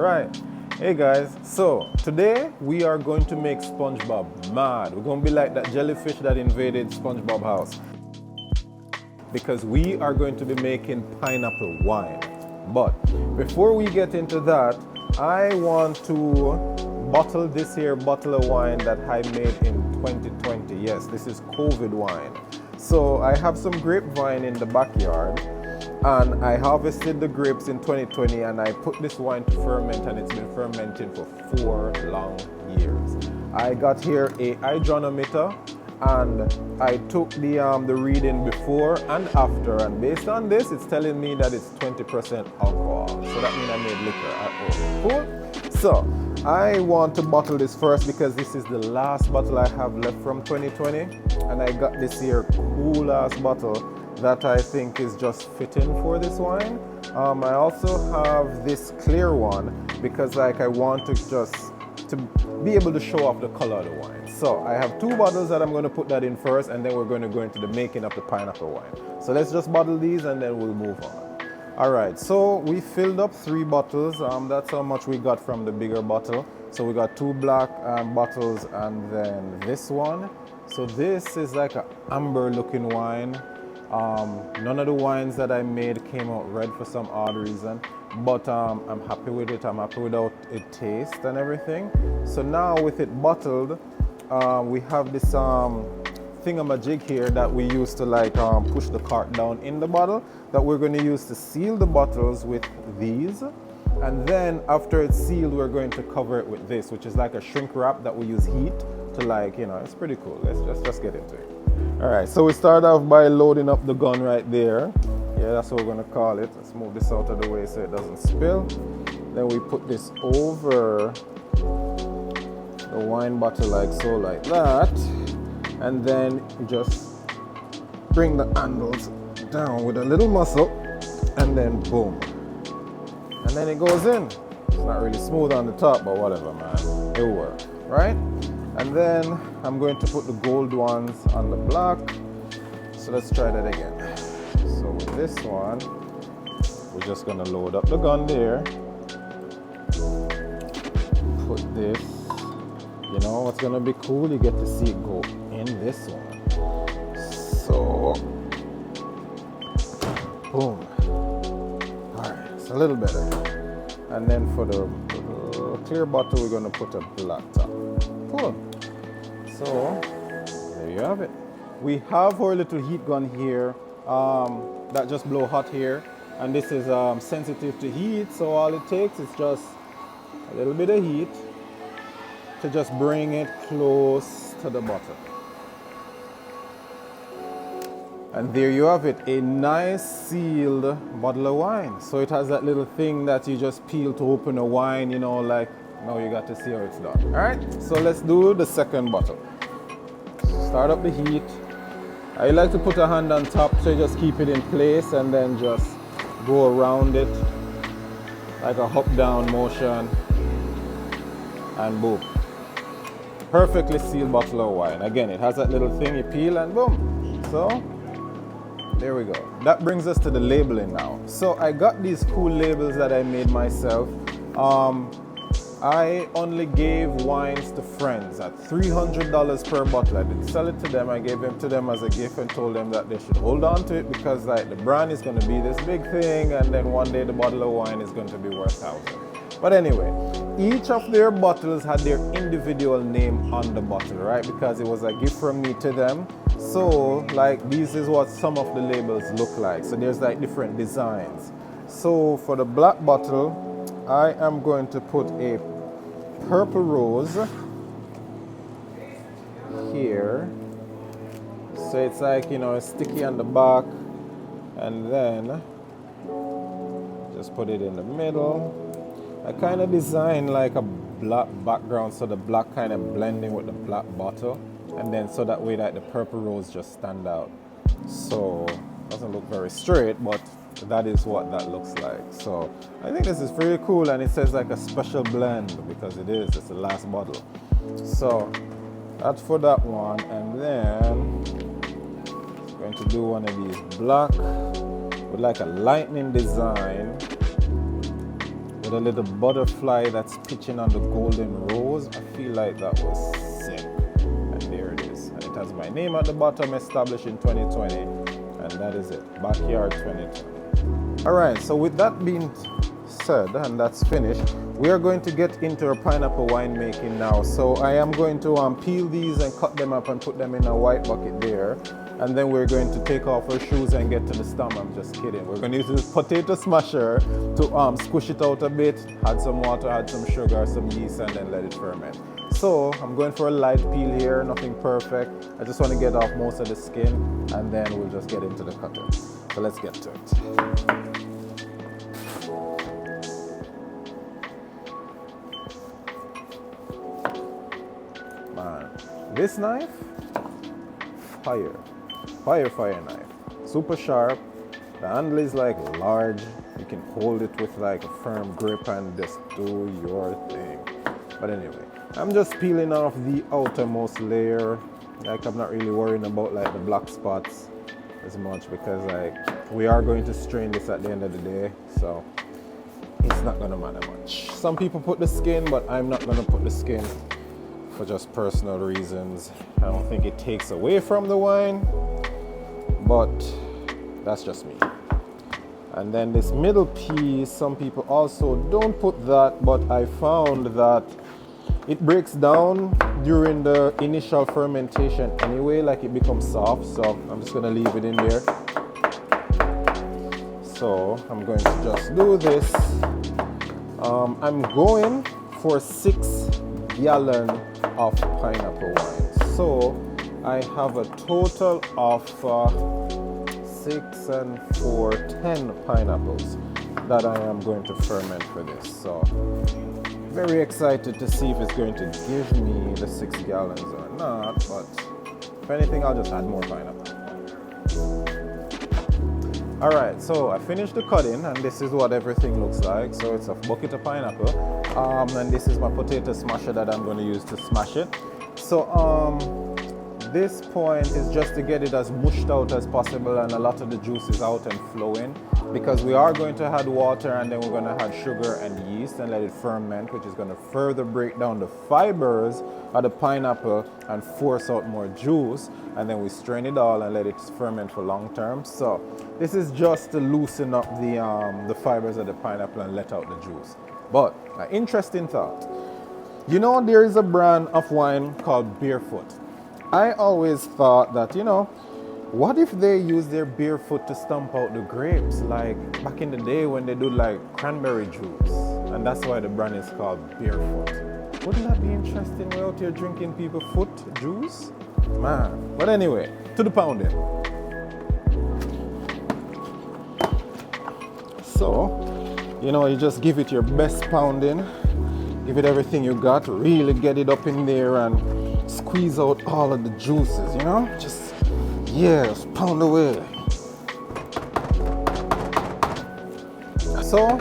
Alright, hey guys, so today we are going to make SpongeBob mad. We're going to be like that jellyfish that invaded SpongeBob's house, because we are going to be making pineapple wine. But before we get into that, I want to bottle this here bottle of wine that I made in 2020. Yes, this is COVID wine. So I have some grapevine in the backyard, and I harvested the grapes in 2020, and I put this wine to ferment, and it's been fermenting for 4 long years. I got here a hydrometer, and I took the reading before and after, and based on this, it's telling me that it's 20% alcohol. So that means I made liquor at home. Cool? So I want to bottle this first because this is the last bottle I have left from 2020, and I got this here cool ass bottle that I think is just fitting for this wine. I also have this clear one because I want to be able to show off the color of the wine. So I have 2 bottles that I'm going to put that in first, and then we're going to go into the making of the pineapple wine. So let's just bottle these and then we'll move on. Alright, so we filled up 3 bottles. That's how much we got from the bigger bottle. So we got 2 black bottles and then this one. So this is like an amber looking wine. None of the wines that I made came out red for some odd reason, but I'm happy with it. I'm happy with how it tastes and everything. So now with it bottled, we have this thingamajig here that we use to push the cork down in the bottle, that we're going to use to seal the bottles with these. And then after it's sealed, we're going to cover it with this, which is like a shrink wrap that we use heat to it's pretty cool. Let's just get into it. Alright, so we start off by loading up the gun right there. Yeah, that's what we're going to call it. Let's move this out of the way so it doesn't spill. Then we put this over the wine bottle like so, like that. And then just bring the handles down with a little muscle, and then boom. And then it goes in. It's not really smooth on the top, but whatever, man. It'll work, right? And then I'm going to put the gold ones on the black. So let's try that again. So with this one, we're just gonna load up the gun there. Put this. You know what's gonna be cool? You get to see it go in this one. So, boom. Alright, it's a little better. And then for the clear bottle, we're gonna put a black top. Cool. So there you have it. We have our little heat gun here that just blow hot here, and this is sensitive to heat, so all it takes is just a little bit of heat to just bring it close to the bottle. And there you have it, a nice sealed bottle of wine. So it has that little thing that you just peel to open a wine, now you got to see how it's done. Alright, so let's do the second bottle. Start up the heat. I like to put a hand on top so you just keep it in place, and then just go around it like a hop down motion, and boom. Perfectly sealed bottle of wine. Again, it has that little thing you peel and boom. So there we go. That brings us to the labeling now. So I got these cool labels that I made myself. I only gave wines to friends at $300 per bottle. I didn't sell it to them. I gave them to them as a gift and told them that they should hold on to it because the brand is going to be this big thing, and then one day the bottle of wine is going to be worth thousands. But anyway, each of their bottles had their individual name on the bottle, right? Because it was a gift from me to them. So this is what some of the labels look like. So there's different designs. So for the black bottle, I am going to put a purple rose here. So it's sticky on the back, and then just put it in the middle. I kind of designed like a black background, so the black kind of blending with the black bottle, and then so that way the purple rose just stand out. So it doesn't look very straight, but that is what that looks like. So I think this is pretty cool, and it says like a special blend because it's the last bottle. So that's for that one, and then I'm going to do one of these black with like a lightning design with a little butterfly that's pitching on the golden rose. I feel like that was sick. And there it is. And it has my name at the bottom, established in 2020. And that is it. Backyard 2020. Alright, so with that being said, and that's finished, we are going to get into our pineapple winemaking now. So I am going to peel these and cut them up and put them in a white bucket there. And then we're going to take off our shoes and get to the stem. I'm just kidding. We're going to use this potato smasher to squish it out a bit, add some water, add some sugar, some yeast, and then let it ferment. So I'm going for a light peel here, nothing perfect. I just want to get off most of the skin, and then we'll just get into the cutting. So let's get to it. Man, this knife, fire knife, super sharp. The handle is like large. You can hold it with like a firm grip and just do your thing. But anyway, I'm just peeling off the outermost layer. Like, I'm not really worrying about like the black spots as much, because like we are going to strain this at the end of the day, so it's not gonna matter much. Some people put the skin, but I'm not gonna put the skin for just personal reasons. I don't think it takes away from the wine, but that's just me. And then this middle piece, some people also don't put that, but I found that it breaks down during the initial fermentation anyway, like it becomes soft, so I'm just gonna leave it in there. So I'm going to just do this. I'm going for 6 gallons of pineapple wine. So I have a total of 6 and 4, 10 pineapples that I am going to ferment for this. So very excited to see if it's going to give me the 6 gallons or not, but if anything, I'll just add more pineapple. Alright, so I finished the cutting, and this is what everything looks like. So it's a bucket of pineapple, and this is my potato smasher that I'm going to use to smash it. So this point is just to get it as mushed out as possible and a lot of the juice is out and flowing, because we are going to add water and then we're going to add sugar and yeast and let it ferment, which is going to further break down the fibers of the pineapple and force out more juice, and then we strain it all and let it ferment for long term. So this is just to loosen up the fibers of the pineapple and let out the juice. But an interesting thought, you know, there is a brand of wine called Barefoot. I always thought that, you know, what if they use their barefoot to stomp out the grapes, like back in the day when they do like cranberry juice, and that's why the brand is called Barefoot. Wouldn't that be interesting? We're out here drinking people foot juice, man. But anyway, to the pounding. So, you know, you just give it your best pounding, give it everything you got, really get it up in there and squeeze out all of the juices, you know? Just, yes, pound away. So,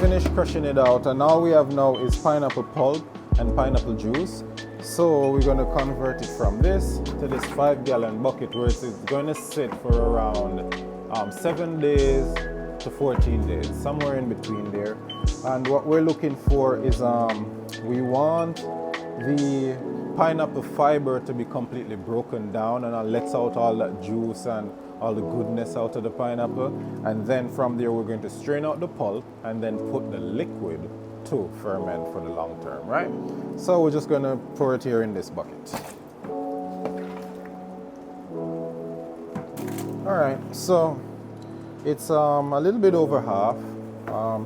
finish crushing it out, and all we have now is pineapple pulp and pineapple juice. So we're going to convert it from this to this 5-gallon bucket, where it's going to sit for around 7 days to 14 days, somewhere in between there. And what we're looking for is we want the pineapple fiber to be completely broken down, and it lets out all that juice and all the goodness out of the pineapple. And then from there we're going to strain out the pulp and then put the liquid to ferment for the long term, right? So we're just going to pour it here in this bucket. All right, so it's a little bit over half.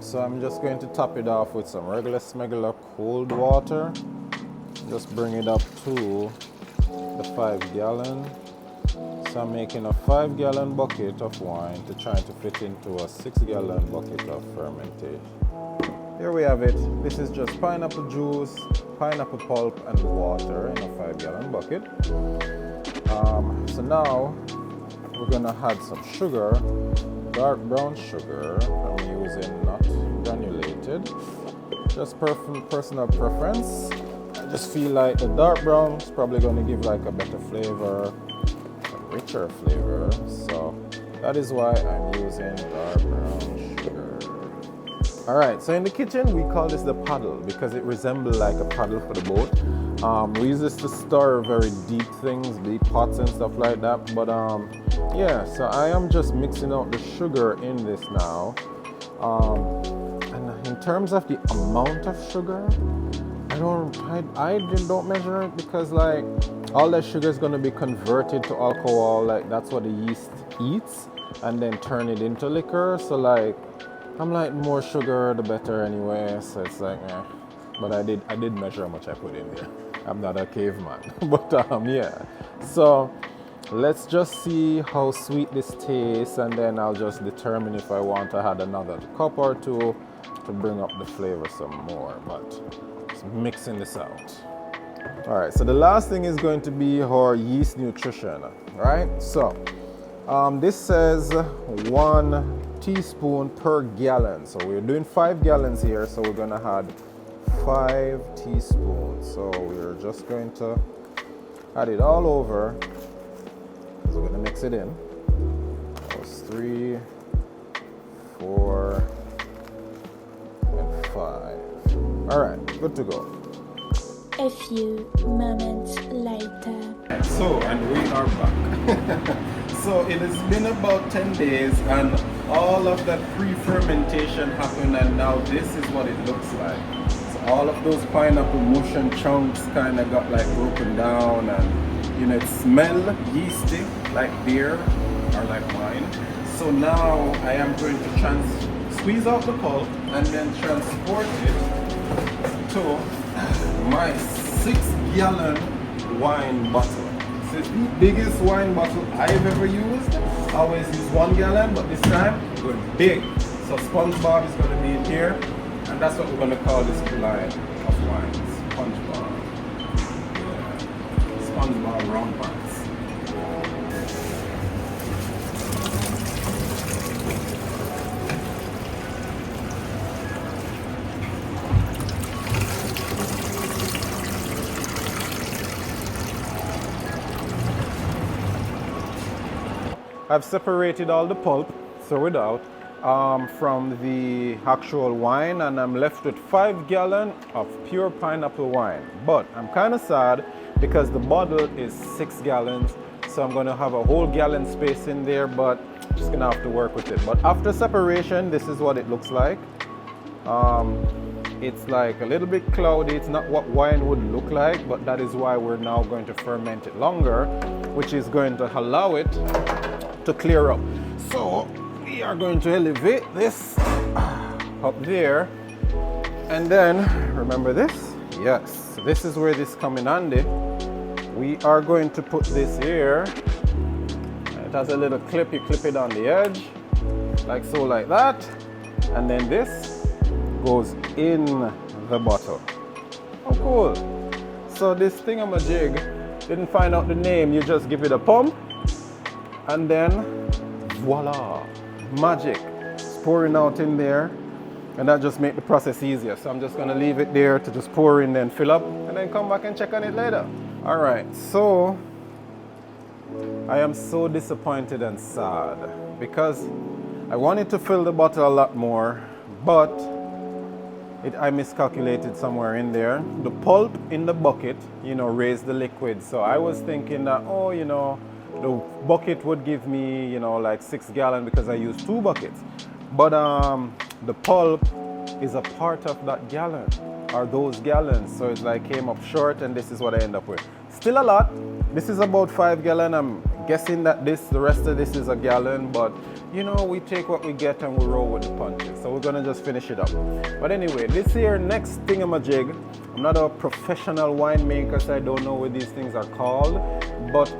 So I'm just going to top it off with some regular smuggler cold water. Just bring it up to the 5 gallon. So I'm making a 5-gallon bucket of wine to try to fit into a 6-gallon bucket of fermentation. Here we have it. This is just pineapple juice, pineapple pulp, and water in a 5-gallon bucket. So now we're gonna add some sugar, dark brown sugar. I'm using not granulated, just personal preference. I just feel like the dark brown is probably going to give like a better flavor, a richer flavor. So that is why I'm using dark brown sugar. All right, so in the kitchen, we call this the paddle because it resembles like a paddle for the boat. We use this to store very deep things, deep pots and stuff like that. But yeah, so I am just mixing out the sugar in this now. And in terms of the amount of sugar, I don't measure it because like all that sugar is going to be converted to alcohol. Like that's what the yeast eats, and then turn it into liquor. So like I'm like more sugar the better anyway. So it's like but I did measure how much I put in there. I'm not a caveman. But yeah. So let's just see how sweet this tastes, and then I'll just determine if I want to add another cup or two to bring up the flavor some more. But just mixing this out. All right, so the last thing is going to be our yeast nutrition, right? So this says 1 teaspoon per gallon. So we're doing 5 gallons here, so we're gonna add 5 teaspoons. So we're just going to add it all over because we're gonna mix it in. That was 3, 4, and 5. All right, good to go. A few moments later. So, and we are back. So it has been about 10 days and all of that pre-fermentation happened, and now this is what it looks like. So all of those pineapple mush and chunks kind of got like broken down, and you know, it smell yeasty like beer or like wine. So now I am going to squeeze out the pulp and then transport it to my 6-gallon wine bottle. So it's the biggest wine bottle I've ever used. I always use 1 gallon, but this time we're going big. So SpongeBob is going to be in here, and that's what we're going to call this line of wine. SpongeBob. Yeah. SpongeBob round parts. I've separated all the pulp, throw it out, from the actual wine, and I'm left with 5 gallons of pure pineapple wine. But I'm kind of sad because the bottle is 6 gallons, so I'm going to have a whole gallon space in there, but I'm just going to have to work with it. But after separation, this is what it looks like. It's like a little bit cloudy. It's not what wine would look like, but that is why we're now going to ferment it longer, which is going to allow it to clear up. So we are going to elevate this up there, and then remember this? Yes, this is where this come in handy. We are going to put this here. It has a little clip. You clip it on the edge like so, like that, and then this goes in the bottle. Oh cool. So this thingamajig, didn't find out the name, you just give it a pump, and then voila, magic. It's pouring out in there, and that just makes the process easier. So I'm just gonna leave it there to just pour in and fill up, and then come back and check on it later. All right, so I am so disappointed and sad because I wanted to fill the bottle a lot more, but I miscalculated somewhere in there. The pulp in the bucket, you know, raised the liquid. So I was thinking that, oh, you know, the bucket would give me, you know, like 6 gallons because I used 2 buckets. But the pulp is a part of that gallon, or those gallons. So it's like came up short, and this is what I end up with. Still a lot. This is about 5 gallons. I'm guessing that the rest of this is a gallon, but you know, we take what we get and we roll with the punches. So we're gonna just finish it up. But anyway, this here next thingamajig, I'm not a professional winemaker, so I don't know what these things are called. But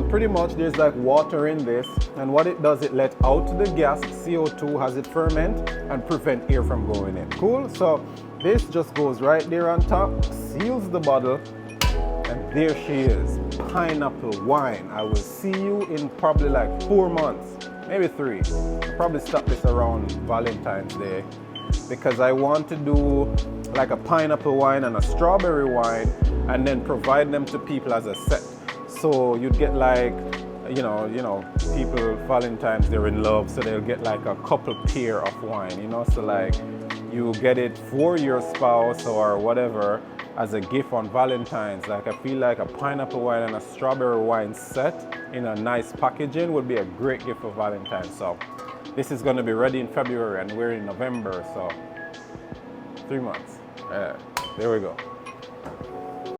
pretty much there's like water in this, and what it does, it let out the gas, CO2, as it ferment and prevent air from going in. Cool? So this just goes right there on top, seals the bottle, and there she is, pineapple wine. I will see you in probably like 4 months, maybe 3. I'll probably stop this around Valentine's Day because I want to do like a pineapple wine and a strawberry wine, and then provide them to people as a set. So you'd get like, you know, people Valentine's, they're in love, so they'll get like a couple pair of wine, you know, so like you get it for your spouse or whatever as a gift on Valentine's. Like, I feel like a pineapple wine and a strawberry wine set in a nice packaging would be a great gift for Valentine's. So this is going to be ready in February and we're in November, so 3 months. There we go.